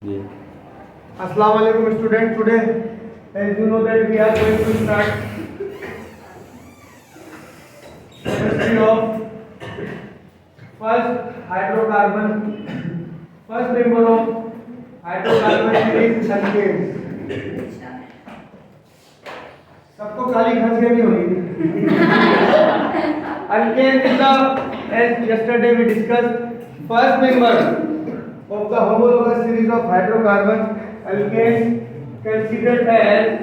Yeah. Assalamu alaikum students. Today, as you know that we are going to start chemistry of first hydrocarbon. First member of hydrocarbon is alkanes. सबको खाली खांसी भी होगी. Alkane is the, as yesterday we discussed, first member of the homologous series of hydrocarbons. Alkanes considered as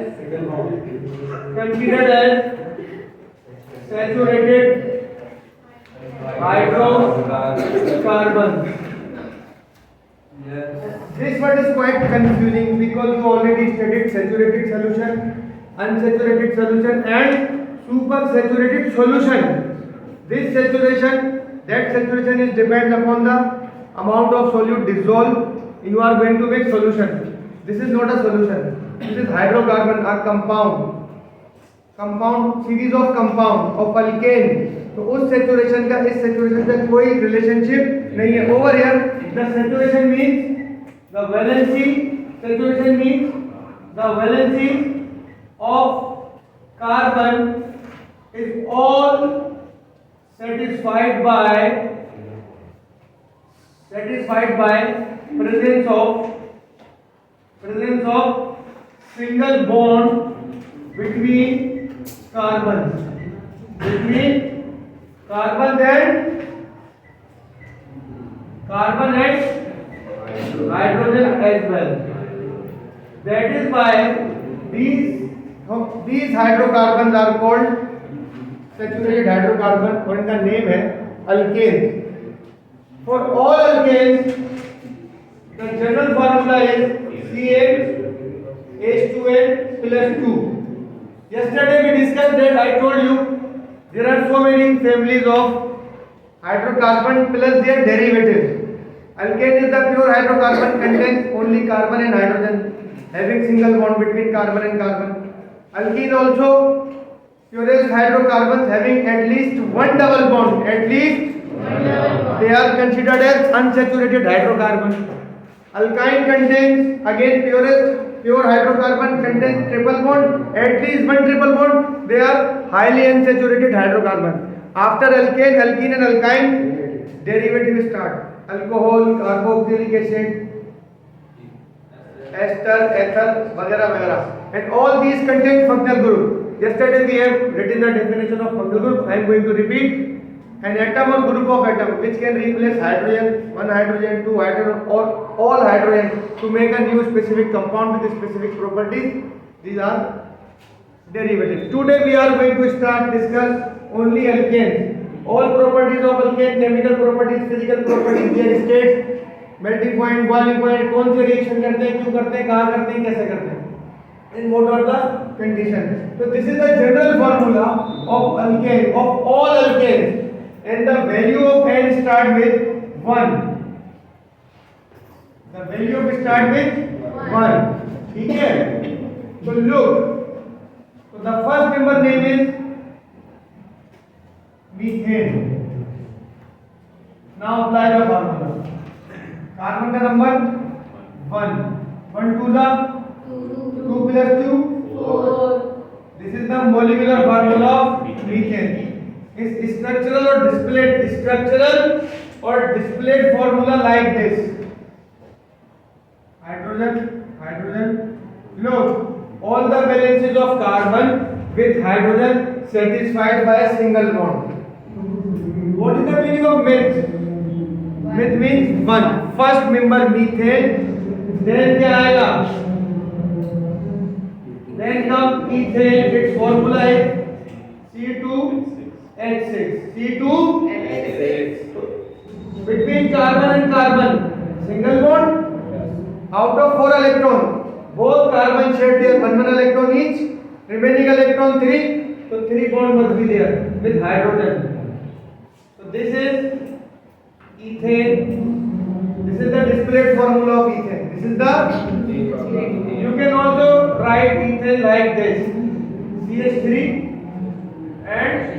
saturated hydrocarbons. This word is quite confusing because you already studied saturated solution, unsaturated solution and supersaturated solution. This saturation, that saturation is depend upon the amount of solute dissolved. You are going to make solution. This is not a solution. This is hydrocarbon, a compound series of compound of alkane. तो उस saturation का इस saturation से कोई relationship नहीं है. Over here, the saturation means the valency. Saturation means the valency of carbon is all satisfied by presence of single bond between carbons and hydrogen as well. That is why these hydrocarbons are called saturated hydrocarbon और इनका name है alkanes. For all alkanes, the general formula is CH2N plus 2. Yesterday we discussed that. I told you there are so many families of hydrocarbon plus their derivatives. Alkane is the pure hydrocarbon, contains only carbon and hydrogen, having single bond between carbon and carbon. Alkene also purest hydrocarbons having at least one double bond. They are considered as unsaturated hydrocarbon. Alkyne contains again pure hydrocarbon contains triple bond, at least one triple bond. They are highly unsaturated hydrocarbon. After alkane, alkene and alkyne, derivative start. Alcohol, carboxylic acid, ester, ether, वगैरह वगैरह. And all these contain functional group. Yesterday we have written the definition of functional group. I am going to repeat. An atom or group of atoms which can replace hydrogen, one hydrogen, two hydrogen or all hydrogen to make a new specific compound with specific properties. These are derivatives. Today we are going to discuss only alkanes. All properties of alkane, chemical properties, physical properties, their states, melting point, boiling point, कौन से reaction करते हैं, क्यों करते हैं, कहाँ करते हैं, कैसे करते हैं. And what are the conditions? So this is the general formula of alkane, of all alkanes. And the value of n start with 1. The value of start with 1. ठीक है? So look. So the first member name is methane. Now apply the formula. Carbon का number 1. 1 to the 2 plus 2 4. This is the molecular formula of methane. Is structural or displayed formula like this. Hydrogen. Look, all the valencies of carbon with hydrogen satisfied by a single bond. What is the meaning of meth? Meth means 1. First member methane. Then क्या आएगा? Then comes ethane. Its formula is C2H6. Between carbon and carbon, single bond. Out of 4 electrons, both carbon share their 1 electron each. Remaining electron 3. So 3 bond must be there with hydrogen. So this is ethane. This is the displayed formula of ethane. This is the. You can also write ethane like this. CH3 and.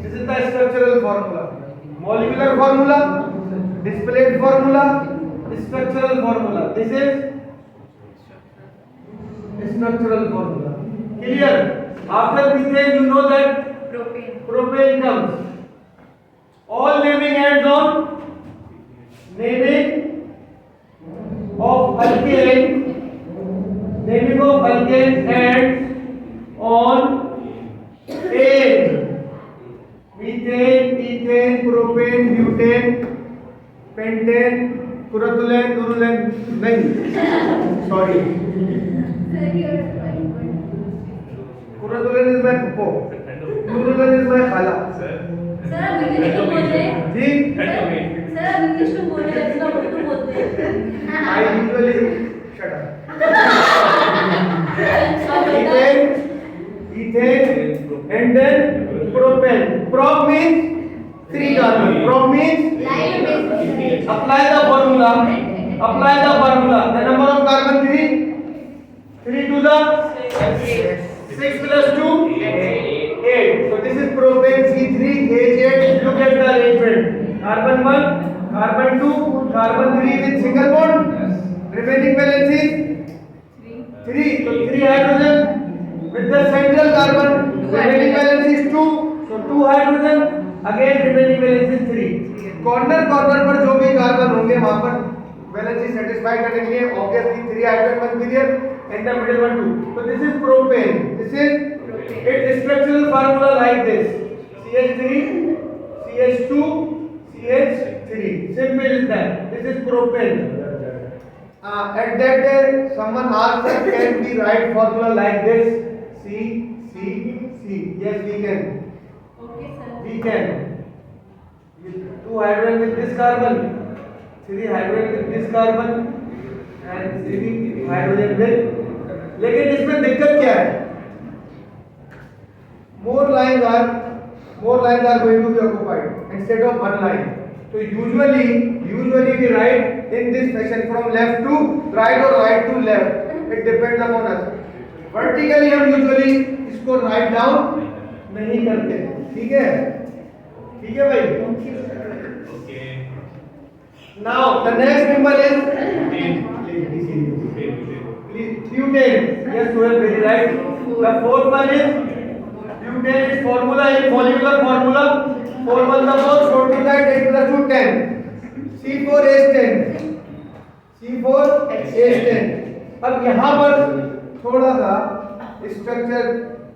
This is the structural formula. Molecular formula, displayed formula, structural formula. This is structural formula. Clear? After methane, you know that propane comes. All naming ends on naming of alkane. Naming of alkane ends on ane. Methane, ethane, propane, butane, pentane, kuratulen, nurulen. नहीं, sorry. Kuratulen is my puppo. Nurulen is my khala. Sir आप English क्यों बोल रहे हैं? जी? Sir आप English क्यों बोल रहे हैं? ऐसा उर्दू बोलते हैं। I usually shut up. Ethane, and then propane. Prop means 3 carbon. Prop means apply the formula. Apply the formula. The number of carbon 3. 3 to the 6 plus 2 8. So this is propane C3H8. Look at the arrangement. Carbon 1, carbon 2, carbon 3 with single bond. Remaining valence is 3. So 3 hydrogen with the central carbon. Remaining valence is 2. So 2 hydrogen. Again remaining valence is 3. Corner पर जो भी carbon होंगे वहां पर valency satisfy करने के लिए obviously 3 hydrogen must be there and the middle one 2. So this is propane. This is its structural formula like this: CH3, CH2, CH3. Simple is that. This is propane. At that day, someone asked us, can we write formula like this? C, C, C. Yes, we can. Okay, sir. We can. 2 hydrogen with this carbon, 3 hydrogen with this carbon, and 3 hydrogen with. लेकिन इसमें दिक्कत क्या है? More lines are going to be occupied instead of one line. So usually we write in this fashion from left to right or right to left. It depends upon us. Vertically हम usually इसको write down नहीं करते. ठीक है? ठीक है भाई? Okay. Now the next member is butane. Yes, you are very right. The fourth one is butane. Its formula is molecular formula. 4 1 the 4, 4 to that 8 plus 2 10. C4H10. C4H10. अब यहाँ पर थोड़ा सा structure.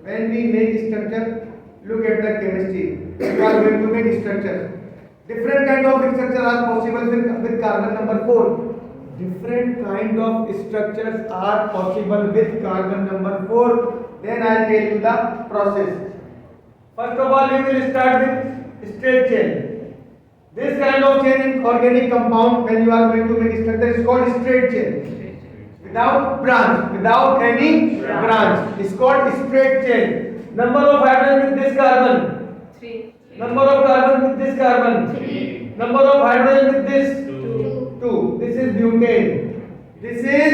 When we make structure, look at the chemistry. We are going to make structures. Different kind of structure are possible with carbon number 4. Different kind of structures are possible with carbon number 4. Then I'll tell you the process. First of all, we will start with straight chain. This kind of chain in organic compound, when you are going to make structure, is called straight chain. Without branch, without any branch, it's called straight chain. Number of hydrogen with this carbon. 3. Number of carbon with this carbon. 3. Number of hydrogen with this. 2. This is butane. This is.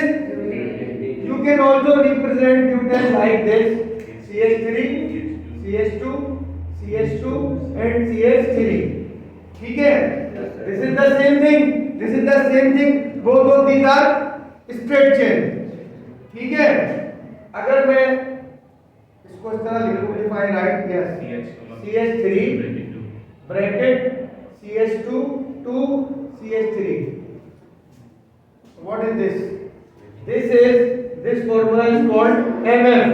You can also represent butane like this: CH3, CH2, CH2, and CH3. ठीक है? This is the same thing. This is the same thing. Both of these are straight chain. ठीक है? अगर मैं इसको इस तरह लिखूं, if I write yes, CH3 bracket CH2 2 CH3. What is this? This formula is called MF.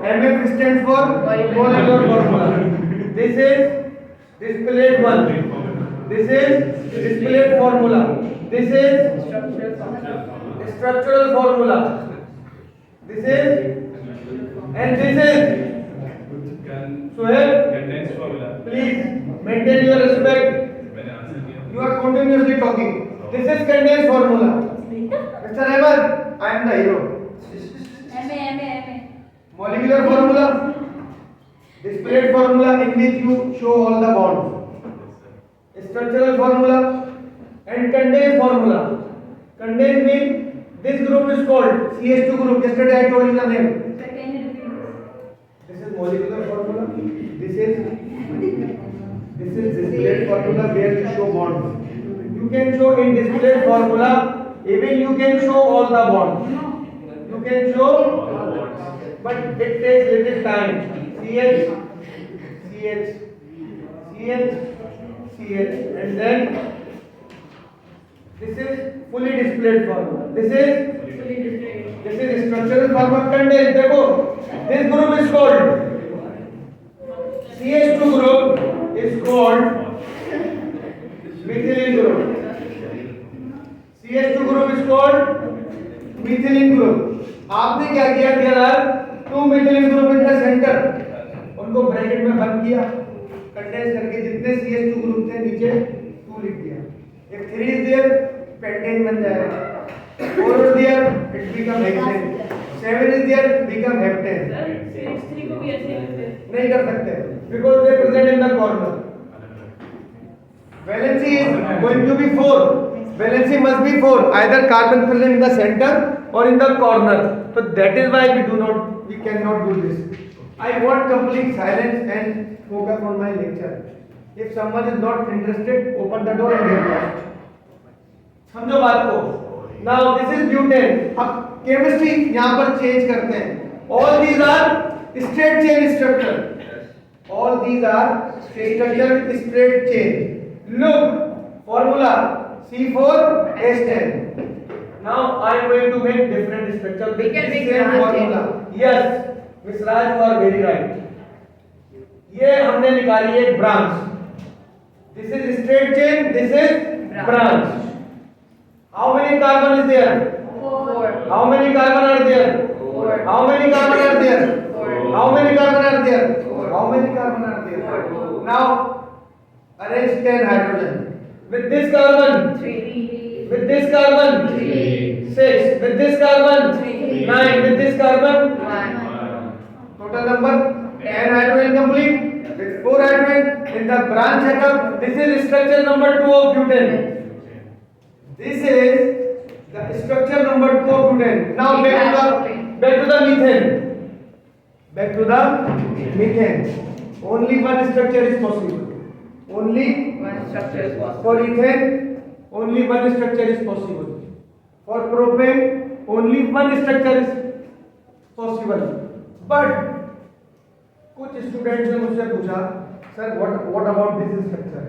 MF stands for molecular formula. This is displayed one. This is displayed formula. This is structural formula. This is and this is. Sohail, please maintain your respect. You are continuously talking. This is condensed formula. Mr. Ahmed, I am the hero. MA. Molecular formula, displayed formula in which you show all the bonds. Structural formula and condensed formula. Condensed means this group is called CH2 group. Yesterday I told you the name. This is molecular formula. This is displayed formula where you show bonds. You can show in displayed formula Even you can show all the bonds. You can show, but it takes little time. CH, CH, CH, CH, and then this is fully displayed formula. This is structural formula contained. देखो, this group is called CH2 group is called methylene group. CH2 group is called methylene group. आपने क्या किया यार, 2 methylene group in the center, उनको bracket में बंद किया, condense करके जितने CH2 ग्रुप थे नीचे 2 लिख दिया. If 3 is there, pentane बन जाएगा. 4 is there, it become hexane. 7 is there, become heptane. CH3 को भी ऐसे लिखते हैं. नहीं कर सकते, because they present in the corner. Valency is going to be 4. Valency must be 4. Either carbon present in the center or in the corner. So that is why we cannot do this. I want complete silence and focus on my lecture. If someone is not interested, open the door and get lost. समझो बात को. Now this is butane. अब chemistry यहाँ पर change करते हैं. All these are straight chain structure. All these are structure straight chain. Look, formula C4H10. Now I am going to make different structure with the same formula. Yes, Miss Raj, you are very right. ये हमने निकाली एक branch. This is straight chain. This is branch. How many carbon is there? 4. How many carbon are there? 4. How many carbon are there? 4. How many carbon are there? 4. How many carbon are there? 4. Now arrange 10 hydrogen. With this carbon, 3. with this carbon, 3. 6. With this carbon, 3. 9. With this carbon, 1. total number 10 hydrogen complete. With 4 hydrogen in the branch setup. This is structure number 2 of butane. This is the structure number 2 of butane. Now back to the methane. Back to the methane. Only one structure is possible. Only One structure is possible. for ethane, only one structure is possible. For propane, only one structure is possible. But कुछ students ने मुझसे पूछा, sir what about this structure?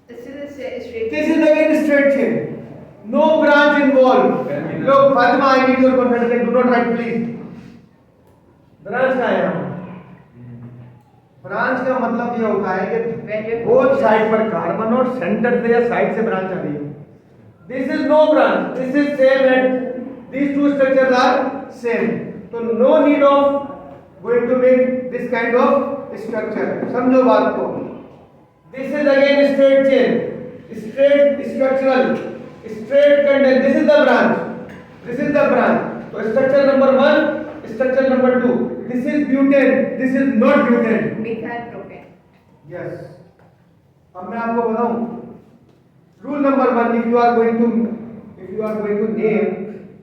This is a straight. This is again straight chain. No branch involved. Look, Fatima, I need your concentration. Do not write, please. Branch का है यहाँ. Branch का मतलब ये होता है कि बोथ साइड पर कार्बन और सेंटर से या साइड से ब्रांच आ रही है. This is no branch, this is same and these two structures are same. So no need of going to make this kind of structure. समझो बात को. This is again straight chain, straight structural, straight content. This is the branch. This is the branch. So structure number 1, structure number 2. This is butane. This is not butane. Methyl propane. Yes. अब मैं आपको बताऊं. Rule number 1. If you are going to name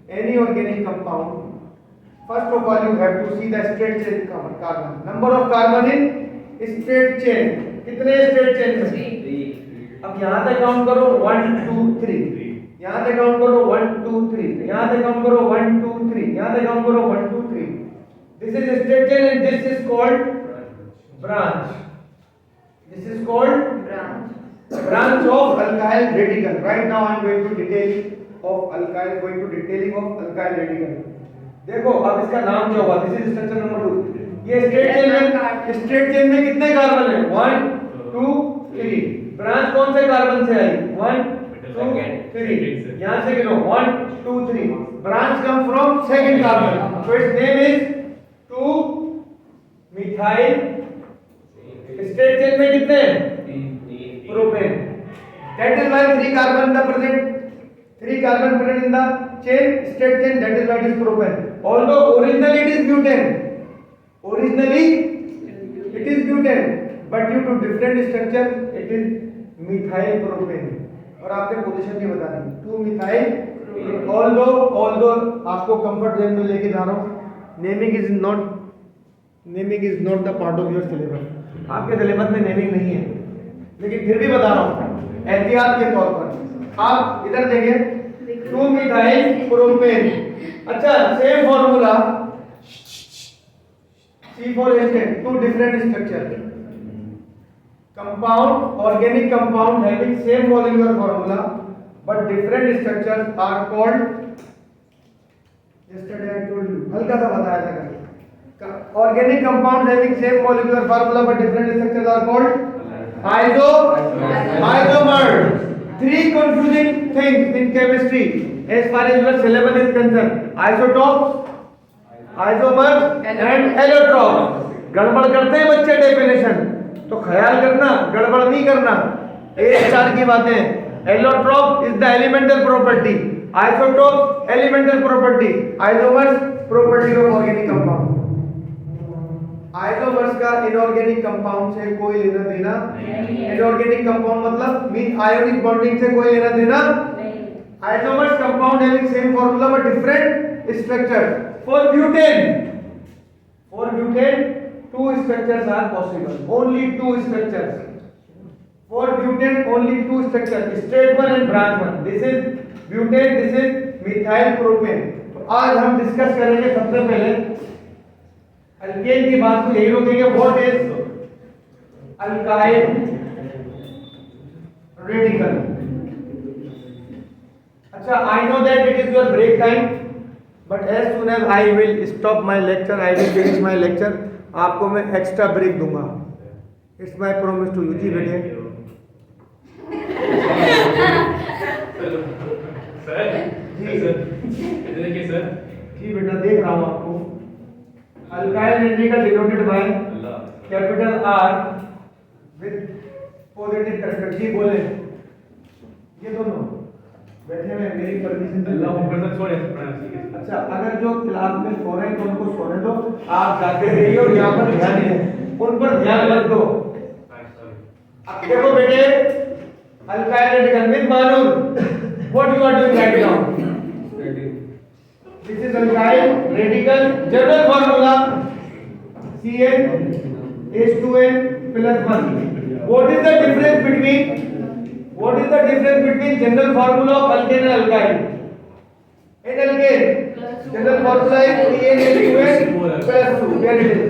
any organic compound, first of all you have to see the straight chain carbon. Number of carbon in straight chain. कितने straight chain में? 3. अब यहाँ तक count करो 1 2 3. यहाँ तक count करो 1 2 3. यहाँ तक काउंट करो 1 2 3. यहाँ तक काउंट करो 1 2 3. This is straight chain and this is called branch. This is called branch of alkyl radical. Right now I am going to detailing of alkyl radical. देखो अब इसका नाम क्या हुआ? This is structure number 2. ये straight chain में कितने carbon है? 1 2 3. ब्रांच कौन से कार्बन से आई? 1 2 3. यहाँ से गिनो 1 2 3. Branch come from second carbon. So its name is 2 methyl. Straight chain में कितने हैं? Propane. That is why 3 carbon present in the chain, straight chain. That is why it is propane. Although originally it is butane. But due to different structure, it is methyl propane. और आपके position भी बता देंगे 2 methyl. Although आपको comfort zone में लेके जा रहा हूँ. Naming is not the part of your syllabus. आपके सिलेबस में नेमिंग नहीं है, लेकिन फिर भी बता रहा हूँ एहतियात के तौर पर. आप इधर देखें 2 मिथाइल प्रोपेन। अच्छा same formula C4H10, 2 different structure. Compound, organic compound having same molecular formula but different structures are called. Yesterday I told you, हल्का सा बताया था कल. Organic compound having same molecular formula but different structures are called isomers. 3 confusing things in chemistry as far as your syllabus is concerned: isotopes, isomers and allotropes. गड़बड़ करते हैं बच्चे definition, तो ख्याल करना गड़बड़ नहीं करना। एक चार की बातें। Allotrope is the elemental property, isotope elemental property, isomers property of organic compound. Isomers का इनऑर्गेनिक कंपाउंड से कोई लेना देना नहीं। इनऑर्गेनिक कंपाउंड मतलब मीन आयोनिक बॉन्डिंग से कोई लेना देना नहीं। Isomers compound having same formula but different structure. For butane 2 structures are possible, only 2 structures. For butane only 2 structures, straight one and branch one. This is butane, this is methyl propane. तो आज हम discuss करेंगे सबसे पहले alkane की बात को यही रोकेंगे। What is alkyl radical. अच्छा I know that it is your break time but as soon as I will stop my lecture, I will finish my lecture, आपको मैं एक्स्ट्रा ब्रेक दूंगा। It's my promise to you. जी बेटे जी बेटा देख रहा हूँ आपको। Alkyl radical denoted by capital R with positive character. जी बोले ये दोनों बैठे हुए मेरी परमिशन से अल्लाह ऊपर से छोड़े। अच्छा अगर जो क्लास में सो रहे हैं तो उनको सोने दो, आप जाते रहिए और यहाँ पर ध्यान दें, उन पर ध्यान मत दो। अब देखो बेटे अल्काइल रेडिकल विद मानूर, what you are doing right now? This is alkyl radical general formula CnH2n + 1। What is the difference between general formula of alkane and alkyne? In alkane, general formula is CnH2n + 2. Where it is?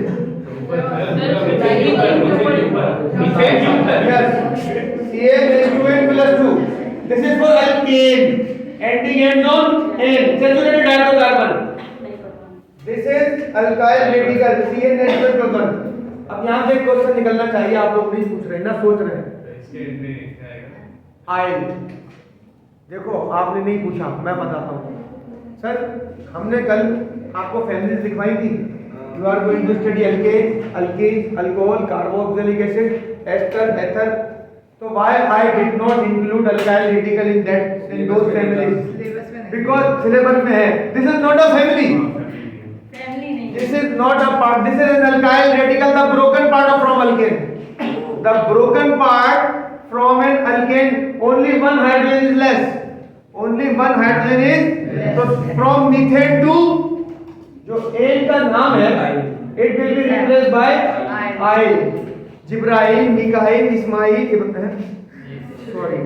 Yes, CnH2n + 2. This is for alkane. Ending ends on N. Saturated hydrocarbon. This is alkyl radical CnH2n + 1. अब यहाँ से question निकलना चाहिए, आप लोग नहीं पूछ रहे ना, सोच रहे हैं। आयल देखो आपने नहीं पूछा, मैं बताता हूँ सर। हमने कल आपको फैमिलीज लिखवाई थी। You are going to study alkane, alkene, alcohol, carboxylic acid, ester, ether. तो why I did not include alkyl radical in that in those families? Because syllabus में है। This is not a family, this is not a part, this is an alkyl radical, the broken part of from alkane. The broken part from an alkane, only one hydrogen is less, only one hydrogen is so from methane to जो ane का नाम है it will be replaced by yl, Jibrail, Mikail, Ismail, sorry,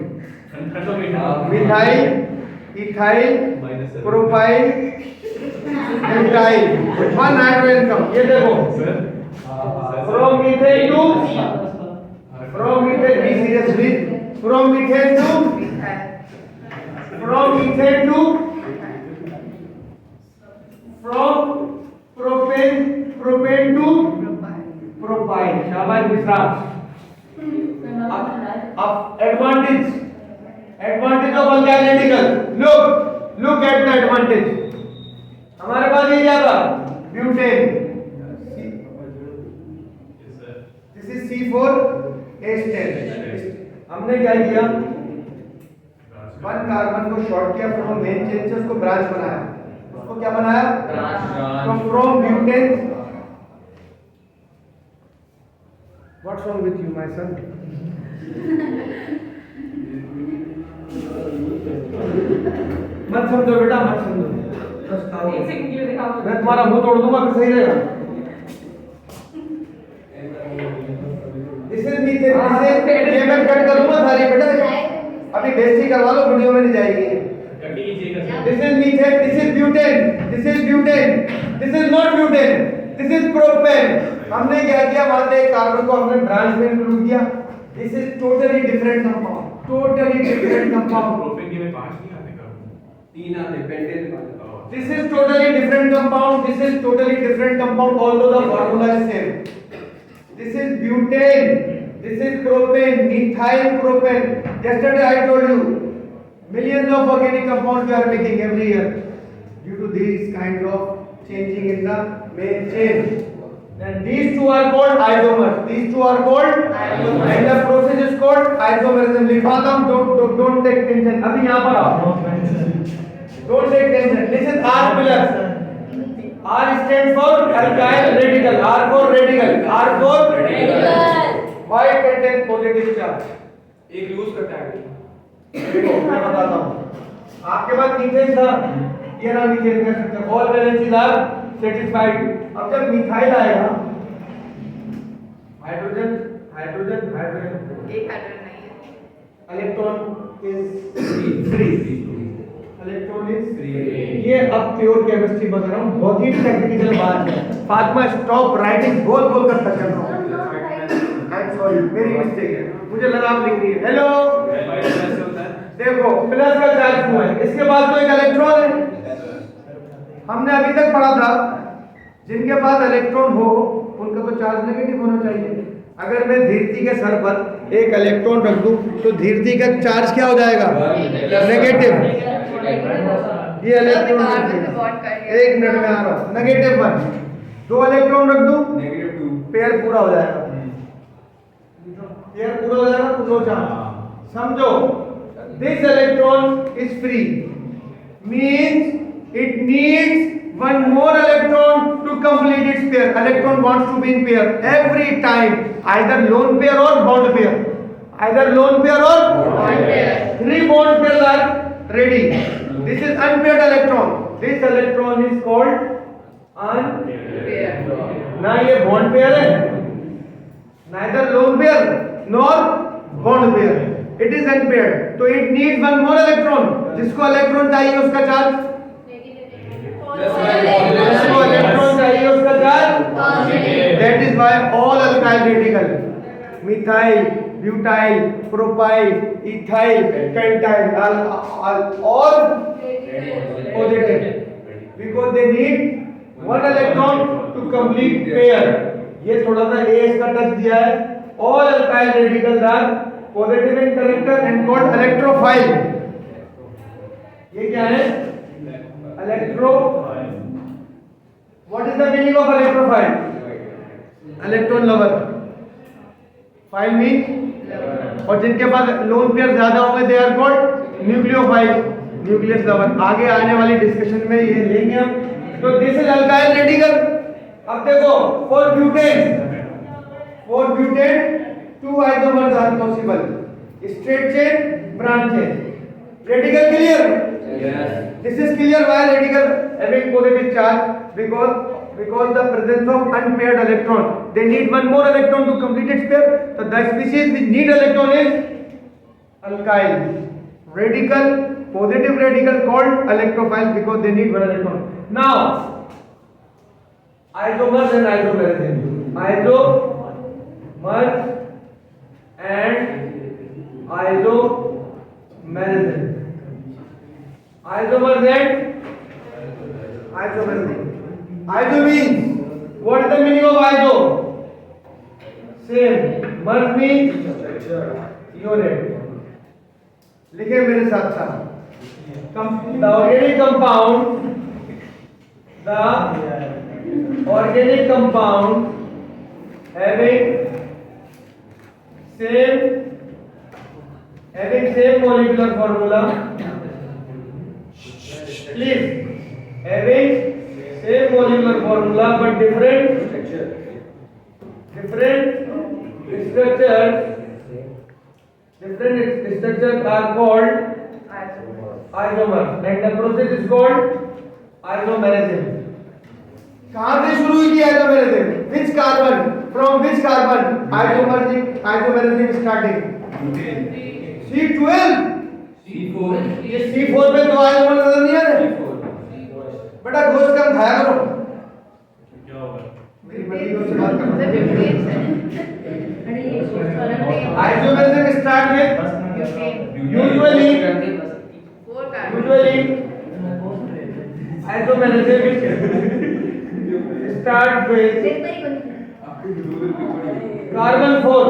methyl, ethyl, propyl, methyl, one hydrogen कम। ये देखो from methane to from methane, be serious please, from methane to from propane to propyl। शाबाश मिश्रा। अब advantage of alkyl radical, look at the advantage। हमारे पास ये क्या था? Butane, this is C4H10। हमने क्या किया? 1 कार्बन को शॉर्ट किया, फ्रॉम मेन चेन से उसको ब्रांच बनाया। उसको क्या बनाया? तो from butane. What's wrong with you my son? मत समझो बेटा, मत समझो। मैं तुम्हारा मुंह तोड़ दूंगा फिर सही रहेगा। इसे ये मैं कट करूंगा सारी बेटा। अभी बेइज्जती करवा लो, वीडियो में नहीं जाएगी। This is methane, this is butane, this is butane, this is not butane, this is propane. हमने क्या किया, मान लो एक कार्बन को हमने ब्रांच में इंक्लूड किया। This is totally different compound, totally different compound. Propane के में 5 नहीं आते का, 3 आते, पेंटेन आते। This is totally different compound, this is totally different compound, although the formula is same. This is butane, this is propane, methyl propane. Yesterday I told you, millions of organic compounds we are making every year due to these kinds of changing in the main chain. And these two are called isomers. These two are called isomers. And the process is called isomerism. लिखा था, don't take tension. अभी यहाँ पर आओ. Don't take tension. Listen, R plus. R stands for alkyl radical. R for radical. R for Radical. Y contains positive charge. एक use करता है। देखो मैं बताता हूँ। आपके पास मीथेन था, ये ना मीथेन का structure, all valencies are satisfied. अब जब मिथाइल आएगा, हाइड्रोजन हाइड्रोजन हाइड्रोजन, एक हाइड्रोजन नहीं है, electron is free, electron is free. ये अब प्योर केमिस्ट्री बता रहा हूँ, बहुत ही टेक्निकल बात है। फातिमा स्टॉप राइटिंग, बोल बोल कर थक रहा हूँ। आई एम सॉरी, मेरी मिस्टेक है, मुझे लगा आप लिख रही है। हेलो, देखो प्लस का चार्ज हुआ है, इसके बाद तो एक इलेक्ट्रॉन है। हमने अभी तक पढ़ा था जिनके पास इलेक्ट्रॉन हो उनका तो चार्ज नेगेटिव होना चाहिए। अगर मैं धीरती के सर पर एक इलेक्ट्रॉन रख दूं तो धीरती का चार्ज क्या हो जाएगा? नेगेटिव। ये इलेक्ट्रॉन एक मिनट में आ रहा हूं, नेगेटिव 1। 2 इलेक्ट्रॉन रख दूं, नेगेटिव 2, पेयर पूरा हो जाएगा। पेयर पूरा हो जाएगा तो 2 चार्ज। समझो, this electron is free, means it needs one more electron to complete its pair. Electron wants to be in pair every time, either lone pair or bond pair. Either lone pair or bond pair. 3 bond pairs are ready. This is unpaired electron. This electron is called unpaired. ना ये bond pair है, neither lone pair nor bond pair. It is unpaired. So it needs one more electron. जिसको electron चाहिए उसका charge, जिसको electron चाहिए उसका charge. That is why all alkyl radical, methyl, butyl, propyl, ethyl, pentyl are all positive because they need one electron to complete pair. ये थोड़ा सा AS का टच दिया है। All alkyl radicals are positive in character and called electrophile. ये क्या है? Electrophile. What is the meaning of electrophile? Electron lover. Phile means, और जिनके पास लोन पेयर ज्यादा होंगे they are called nucleophile, nucleus lover. आगे आने वाली डिस्कशन में ये लेंगे हम। तो this is alkyl radical. अब देखो, for butane 2 isomers are possible, straight chain, branch chain. Radical clear? Yes. This is clear. Why radical having positive charge? Because the presence of unpaired electron. They need one more electron to complete its pair. So the species which need electron is alkyl. Radical, positive radical called electrophile because they need one electron. Now, isomers and isomerism. Isomers and isomerism. Isomers and isomerism. Iso means, what is the meaning of iso? Same. Mer means unit. लिखे मेरे साथ साथ। The organic compound having same molecular formula. Please, having same molecular formula but different structures are called isomers and the process is called isomerism. कहाँ से शुरू हुई थी isomerism? Which carbon? From which carbon? Isomerism starting? C12. C4 ये C4 पे दो isomer नजर नहीं आ रहे? बेटा गोश्त कम खाया करो। क्या होगा? मेरी मर्जी से बात करो। अरे ये सोच वाला नहीं है। Isomerism start with usually isomerism start with carbon 4.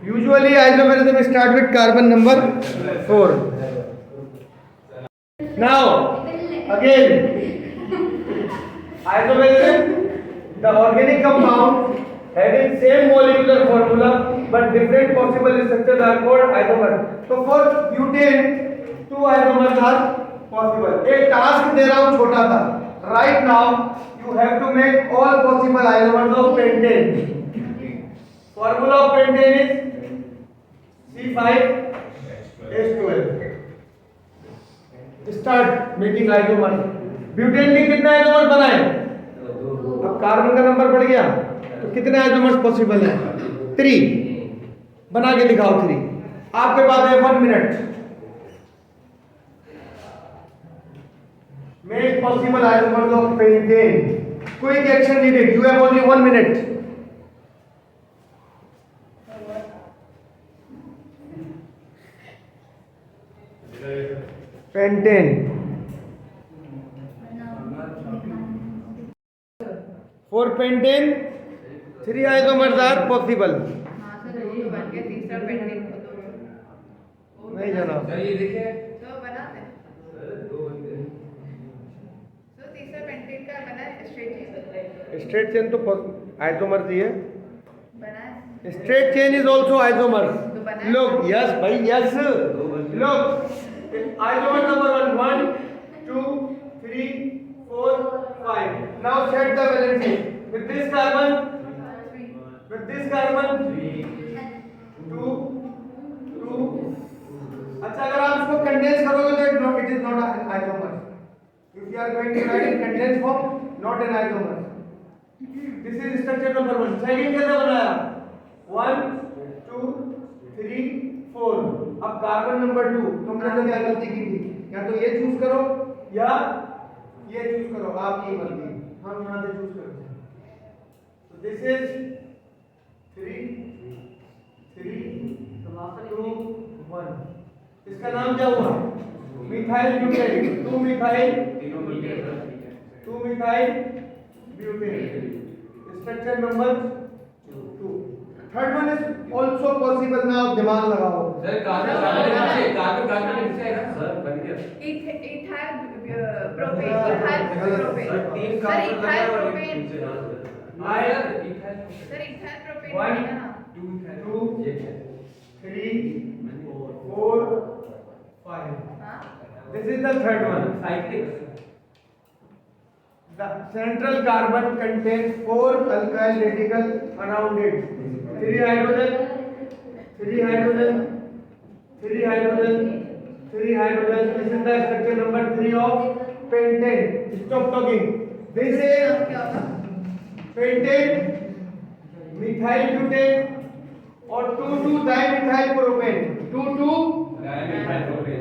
Usually isomerism start with carbon number 4. Now again isomerism, the organic compound having same molecular formula but different possible structures are called isomers. So for butane two isomers are possible. एक task दे रहा हूँ छोटा सा. Right now you have to make all possible isomers of pentane. Formula of pentane is C5H12. Start making isomers. Butane के कितने isomers बनाए? अब carbon का नंबर बढ़ गया तो कितने आइसोमर्स पॉसिबल हैं? 3. बना के दिखाओ 3. आपके पास है 1 minute. Make possible isomers of pentane. Quick action needed. You have only 1 minute. Pentane. For pentane, 3 isomers are possible. हाँ सर वो तो बन गया तीसरा पेंटिंग को तो नहीं जाना. सर ये देखिए तो बनाते हैं तो तीसरा पेंटिंग का बना स्ट्रेट चेन Straight chain तो isomers ही है. बना है Straight chain is also isomers. तो बना है Look, yes, bhai, yes. Look, isomer number 1, 1, 2, 3, 4, 5. Now set the valency. With this carbon, 2, 2. अच्छा अगर आप इसको कंडेंस करोगे तो it is not an isomer. If you are going to write in condensed form, not an isomer. This is structure number 1. Second कैसे बनाया? 1, 2, 3, 4. अब carbon number 2. तुमने तो क्या गलती की थी? या तो ये चूज करो या ये चूज करो. आपकी मर्जी. हम यहाँ से चूज करते हैं. So this is 3, 2, 1. इसका नाम क्या हुआ? Methyl butane. 2 methyl butane. Structure number 2. Third one is also possible. Now दिमाग लगाओ. सर कार्बन नीचे आएगा सर बन गया ethyl propane sir ethyl propane sir ethyl propane बनेगा ना 2, 3, 4, 5. हाँ This is the third one. Cyclic The central carbon contains 4 alkyl radicals around it. 3 hydrogen, 3 hydrogen, 3 hydrogen, 3 hydrogen. This is the structure number 3 of pentane. Stop talking. This is क्या होगा pentane, methyl butane और 2,2-dimethyl propane. 2,2.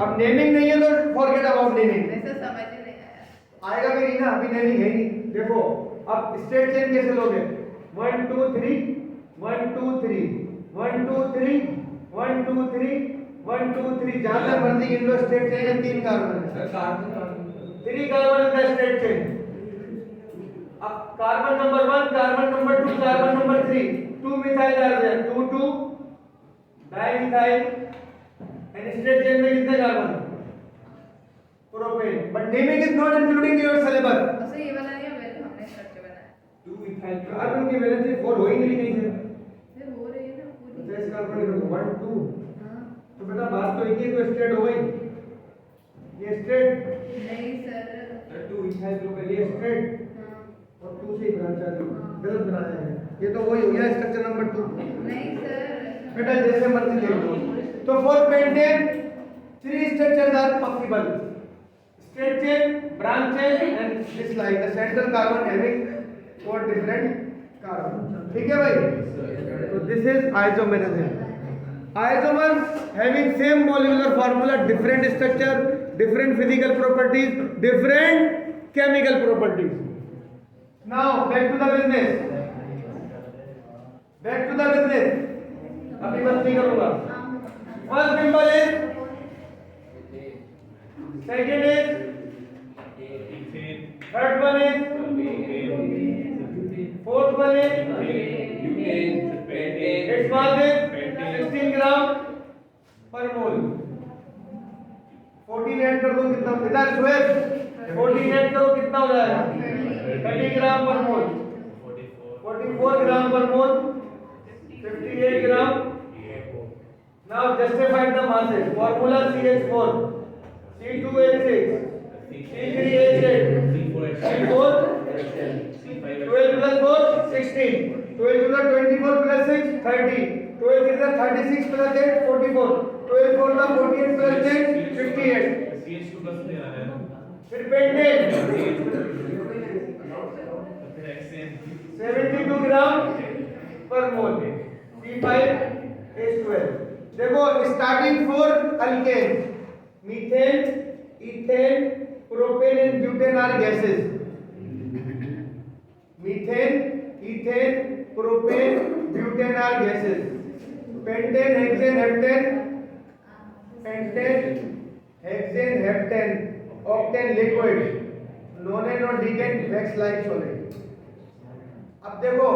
अब naming नहीं है तो forget about naming. वैसे समझ ही नहीं आया आएगा भी नहीं ना. अभी नेमिंग है नहीं. देखो अब स्ट्रेट चेन कैसे लोगे? 1 2 3 1 2 3 1 2 3 1 2 3 1 2 3. जहां तक मर्जी गिन लो. स्ट्रेट चेन में 3 कार्बन है. Sir carbon 3 carbon is the straight chain. अब carbon number 1, carbon number 2, carbon number 3. 2 methyl are there. 2 2 dimethyl. And straight chain में कितने carbon? Propane. But naming is not including your syllabus. उसे ये वाला नहीं हमने स्ट्रक्चर बनाया 2 इथाइल कार्बन की वैलेंसी 4 हो ही नहीं है. फिर हो रही है ना पूरी तो इस कार्बन का 1 2. हाँ तो बेटा बात तो एक ही तो स्ट्रेट हो गई. ये स्ट्रेट, नहीं सर 2 इथाइल ग्रुप ये स्ट्रेट हाँ और 2 से ही ब्रांच आ गई. गलत बनाया है. ये तो वही हो गया स्ट्रक्चर नंबर 2. नहीं सर बेटा जैसे मर्जी देख लो. तो for pentane 3 structures are possible. Straight chain, branch chain and this like the central carbon having 4 different carbon. ठीक है भाई? तो this is isomerism. Isomers having same molecular formula, different structure, different physical properties, different chemical properties. Now back to the business. Back to the business. अभी बस नहीं करूँगा. First symbol is, second is, third one is, fourth one is, its mass is 16 ग्राम पर मोल. 14 add कर दो कितना? इधर swap 14 add करो कितना हो जाएगा? 30 ग्राम पर मोल. 44 ग्राम पर मोल. 58 ग्राम. Now justify the masses. Formula CH4, C2H6, C3H8, C4, 12 plus 4, 16. 12 to the 24 plus 6, 30. 12 to the 36 plus 8, 44. 12 for the 48 plus 10, 58. फिर पेंटेन 72 ग्राम पर मोल. C5H12. देखो starting for alkane, methane, ethane, propane and butane are gases. Methane, ethane, propane, butane are gases. Pentane, hexane, heptane, octane liquid, nonane और decane wax like solid. अब देखो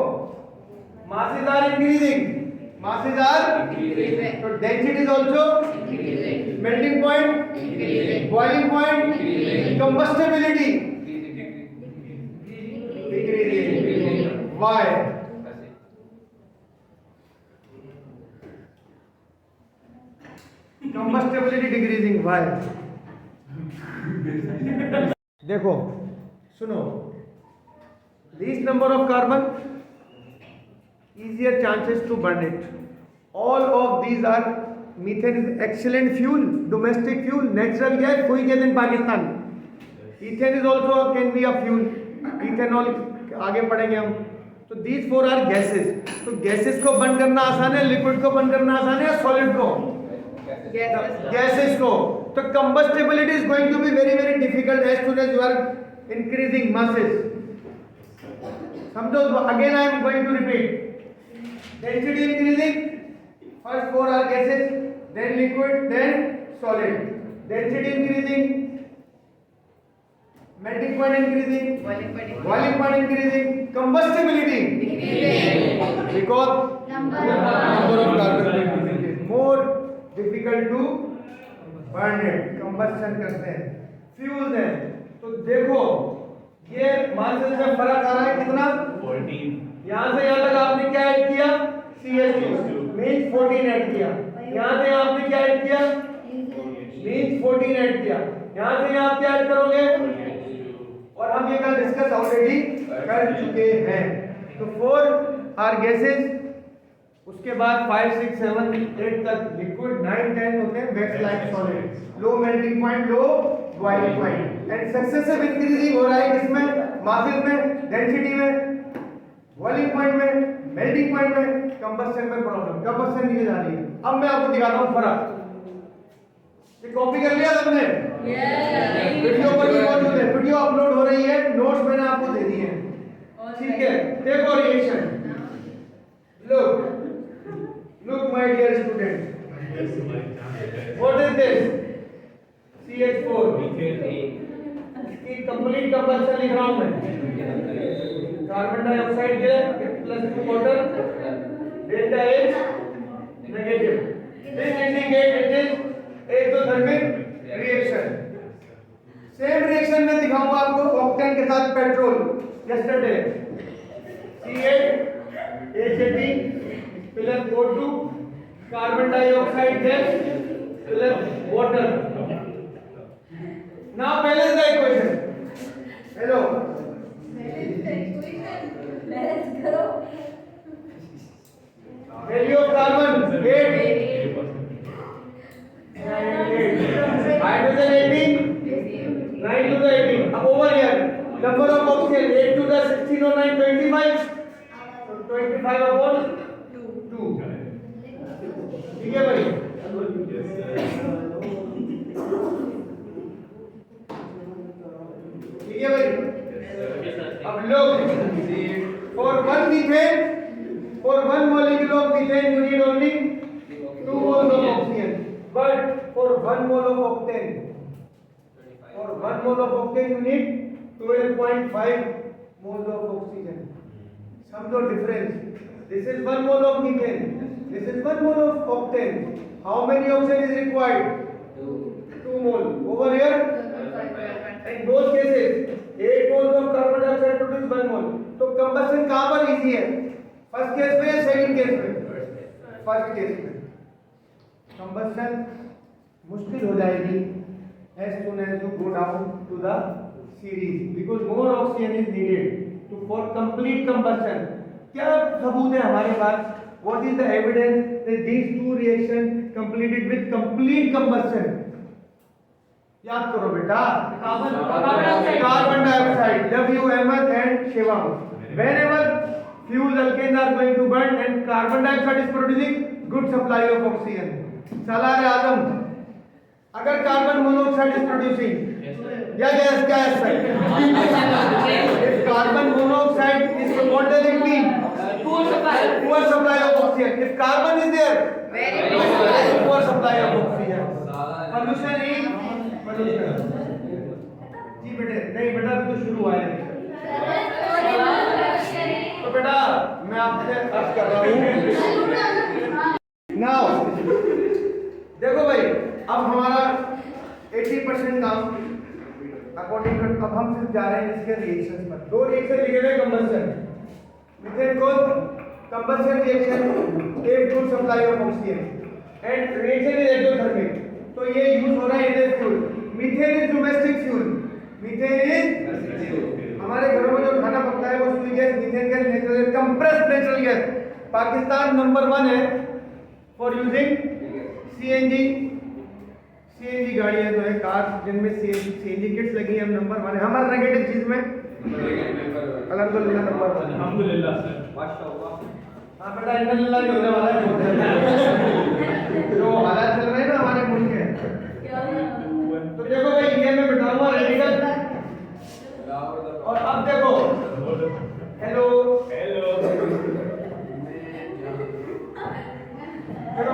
masses are increasing. Masses are increasing. So density is also increasing. Melting point increasing. Boiling point increasing. Combustibility decreasing. Why? Combustibility decreasing. Why? देखो सुनो, least number of carbon, easier chances to burn it. All of these are, methane is excellent fuel, domestic fuel, natural gas, कोई gas in Pakistan. Ethane is also can be a fuel, ethanol आगे पढ़ेंगे हम. तो these four are gases. तो gases को बंद करना आसान है, liquid को बंद करना आसान है, solid को? Gases को. तो combustibility is going to be very very difficult as soon as you are increasing masses. समझो, again I am going to repeat. Density increasing, first four are gases, then liquid, then solid. Density increasing, melting point increasing, boiling point increasing, combustibility decreasing. because number of carbon is more difficult to burn it. combustion करते हैं, fuels हैं. तो देखो ये masses में फर्क आ रहा है कितना? 14. यहाँ से यहाँ तक आपने क्या ऐड किया? CH2 मीन्स 14 ऐड किया. यहाँ से आपने क्या ऐड किया? मीन्स 14 ऐड किया. यहाँ से यहाँ क्या ऐड करोगे? और हम ये कल डिस्कस ऑलरेडी कर चुके हैं. तो 4 आर गैसेस, उसके बाद 5, 6, 7, 8 तक लिक्विड, 9, 10 होते हैं wax like solid. Low melting point, low boiling point, and successive increasing हो रहा है किसमें? मासेस में, डेंसिटी में, बॉइलिंग पॉइंट में, मेल्टिंग पॉइंट में, कंबस्शन में प्रॉब्लम. कंबस्शन नीचे जा रही है. अब मैं आपको दिखाता हूँ फर्क. ये कॉपी कर लिया तुमने? वीडियो पर भी मौजूद है, वीडियो अपलोड हो रही है, नोट्स मैंने आपको दे दिए हैं. ठीक है, देखो reaction. Look my dear student, what is this? CH4. इसकी कंप्लीट कंबस्शन लिख रहा हूं मैं. कार्बन डाइऑक्साइड के +2 water, delta H negative. This indicate it is exothermic reaction. Same reaction में दिखाऊंगा आपको ऑक्टेन के साथ petrol. Yesterday C8H18 plus O2 carbon dioxide gas plus water. Now balance the equation. Hello, balance करो. Value of carbon 8, hydrogen 18, 9 to the 18. अब over here number of oxygen 8 to the 16 or 9, 25. So 25 upon 2. ठीक है ठीक है भाई? अब look, for one methane, for one molecule of methane you need only 2 moles of oxygen, but for 1 mole of octane, for 1 mole of octane you need 12.5 moles of oxygen. समझो difference. This is 1 mole of methane, this is 1 mole of octane. How many oxygen is required? 2 mole. Over here, in both cases 8 moles of carbon dioxide produce 1 mole. तो combustion कहाँ पर easy है? First case में या second case में? First case में. Combustion मुश्किल हो जाएगी as soon as you go down to the series because more oxygen is needed to for complete combustion. क्या सबूत है हमारे पास? What is the evidence that these two reactions completed with complete combustion? याद करो बेटा. Carbon dioxide, WMS and Shivam. Whenever fuels alkanes are going to burn and carbon dioxide is producing good supply of oxygen. Salar Azam. अगर carbon monoxide is producing या gas side. If carbon monoxide is what does it mean? Poor supply of oxygen. If carbon is there, Very poor supply of oxygen. Pollution is pollution. जी बेटे नहीं बेटा अभी तो शुरू हुआ है. तो बेटा मैं आपसे अर्ज कर रहा हूँ. Now देखो भाई अब हमारा 80% काम अकॉर्डिंग टू अब हम सिर्फ जा रहे हैं इसके रिएक्शंस पर. 2 रिएक्शन लिखे हुए कंबशन. मीथेन को combustion reaction take good supply of oxygen and reaction is exothermic. तो ये यूज हो रहा है as fuel. Methane is domestic fuel. Methane is हमारे घरों में जो खाना पकता है वो Sui gas, methane gas, natural compressed natural gas. Pakistan number 1 है फॉर यूजिंग सीएनजी गाड़ियां जो है कार जिनमें सीएनजी किट्स लगी हैं. हम नंबर 1 है. हमारा नेगेटिव चीज में अल्हम्दुलिल्लाह नंबर 1. अल्हम्दुलिल्लाह सर माशाअल्लाह. हां बेटा अल्हम्दुलिल्लाह नहीं होने वाला है. जो हालात चल रहे हैं ना हमारे मुल्क के. तो देखो भाई ये मैं बताऊंगा रेडिकल. और अब देखो हेलो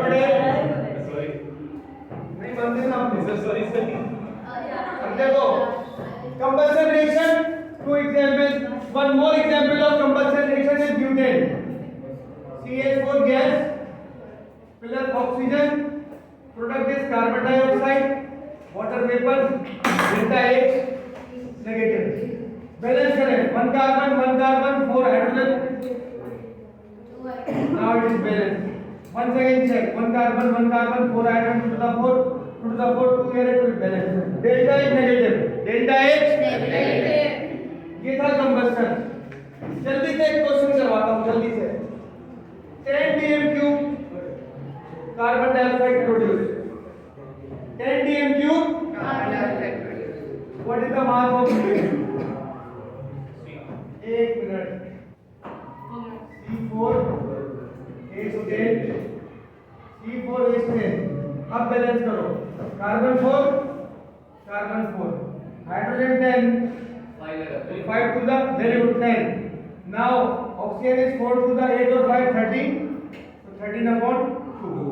बेटे नहीं बनते ना आपने. Sorry sir. अब देखो combustion reaction, 2 examples. One more example of combustion reaction is butane. CH4 gas plus oxygen, product is carbon dioxide, water vapor, delta H negative. Balance करें 1 carbon 4 hydrogen. Now it is balanced. Once again check 1 carbon 4 hydrogen to the 4 2 here it will balance. Delta is negative. Delta H negative. ये था combustion. जल्दी से एक question करवाता हूँ जल्दी से. 10 dm cube carbon dioxide produce. 10 dm cube what is the mass of butane? 1 minute. C4 H10 C4 H10. अब बैलेंस करो. Carbon 4 hydrogen 10 5 to the very good 10. Now oxygen is 4 to the 8 or 5 13. So 13 upon 2.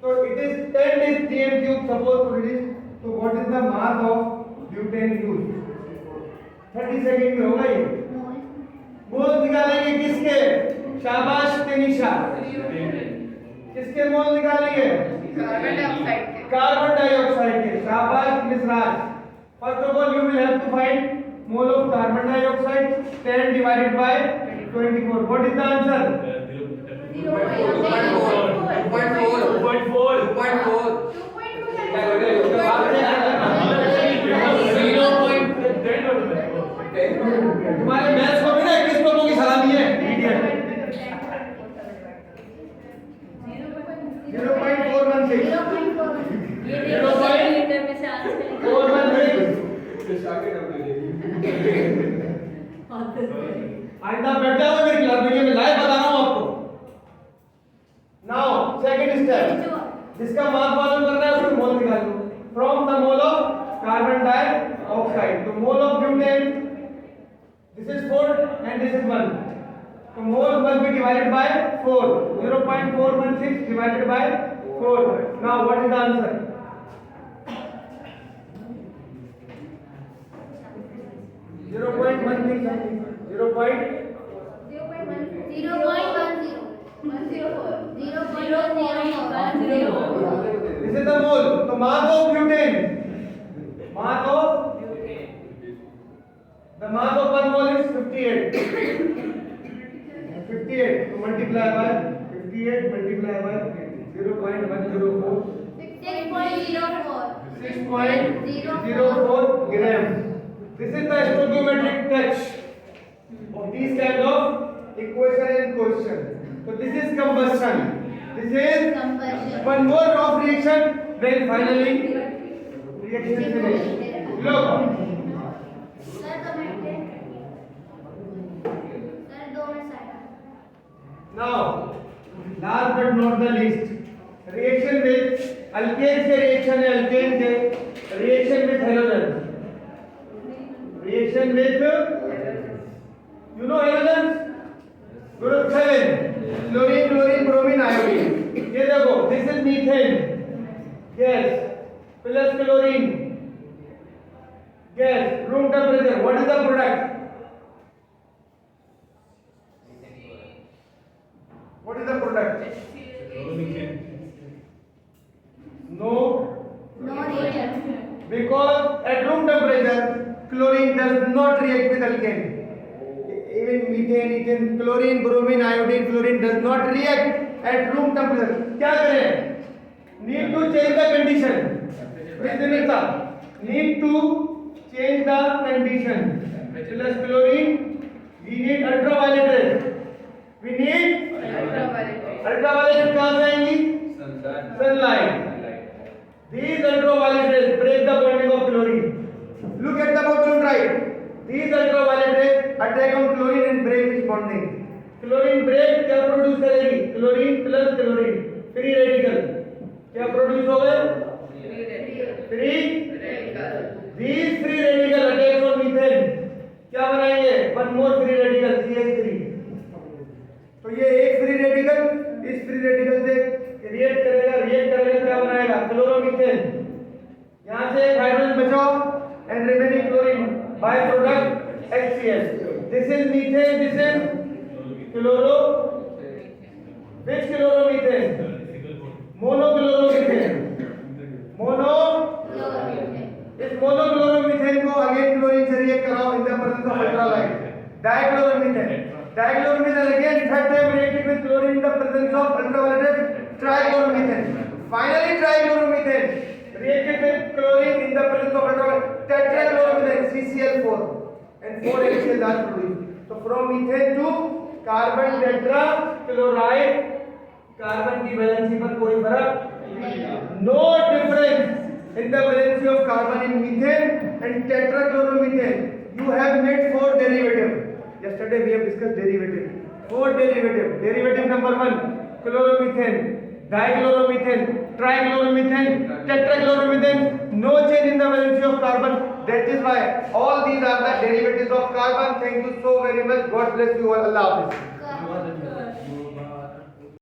So it is 10 is dm cube supposed to reduce. So what is the mass of butane used? 30 second में होगा ये. मोल निकालेंगे किसके? शाबाश तनिषा. किसके मोल निकालेंगे? Carbon dioxide के. शाबाश मिसराज. First of all you will have to find mole of carbon dioxide. 10 divided by 24. What is the answer? 2.4. तुम्हारे मैथ्स को भी ना 21 लोगों की सलामी है. 0.416 लीटर में से आंसर निकाल. 416. आइंदा बैठ जाओ मेरी क्लास में. मैं लाइव बता रहा हूँ आपको. Now second step. जिसका मास मालूम करना है उसको मोल निकालो. From the mole of carbon dioxide oxide. So mole of butane, this is 4 and this is 1. So mole must be divided by 4. 0.416 divided by 4. Now what is the answer? Zero point one six something. 0.104. This is the mole. So mass of butane. The mass of one mole is 58. 58. So multiply by 58 multiply by 0.104. 6.04 grams. This is the stoichiometric touch of these kind of equation and question. So this is combustion. This is one more of reaction. Then finally reaction finish. Look. Now, last but not the least, reaction with alkane से reaction है alkane से reaction with halogen. Reaction with you know halogens group 7 chlorine chlorine bromine iodine. ये देखो this is methane gas plus chlorine gas room temperature. What is the product? What is the product? No, because at room temperature chlorine does not react with alkane. Even methane, ethane, chlorine, bromine, iodine, fluorine does not react at room temperature. क्या करें? Need to change the condition. Need to change the condition. Plus chlorine, we need ultraviolet rays. We need ultraviolet कहाँ से आएंगी? Sunlight. These ultraviolet rays break the bonding of chlorine. Look at the bottom right. These ultraviolet rays attack on chlorine and break its bonding. Chlorine break क्या produce करेगी? Chlorine plus chlorine. Free radical. क्या produce होगा? Free radical. These free radical attacks on methane. क्या बनाएंगे? One more free radical CH3. तो ये एक free radical इस free radical से react करेगा क्या बनाएगा? Chloromethanes. यहाँ से एक हाइड्रोजन बचाओ and remaining chlorine byproduct HCl. This is methane. This is chloro. Which chloromethane? Monochloromethane. इस monochloromethane को again chlorine से react कराओ in the presence of ultralight. Dichloromethane. Dichloromethane again third time reacted with chlorine in the presence of ultraviolet trichloromethane. Finally trichloromethane reacted with chlorine in the presence of ultraviolet tetrachloromethane CCl4 and 4 HCl are produced. So from methane to carbon tetrachloride, carbon की valency पर कोई फर्क no difference in the valency of carbon in methane and tetrachloromethane. You have made 4 derivative. Yesterday we have discussed derivative. 4 derivative. Derivative number 1 chloromethane, dichloromethane, trichloromethane, tetrachloromethane. No change in the valency of carbon. That is why all these are the derivatives of carbon. Thank you so very much. God bless you all. Allah Hafiz.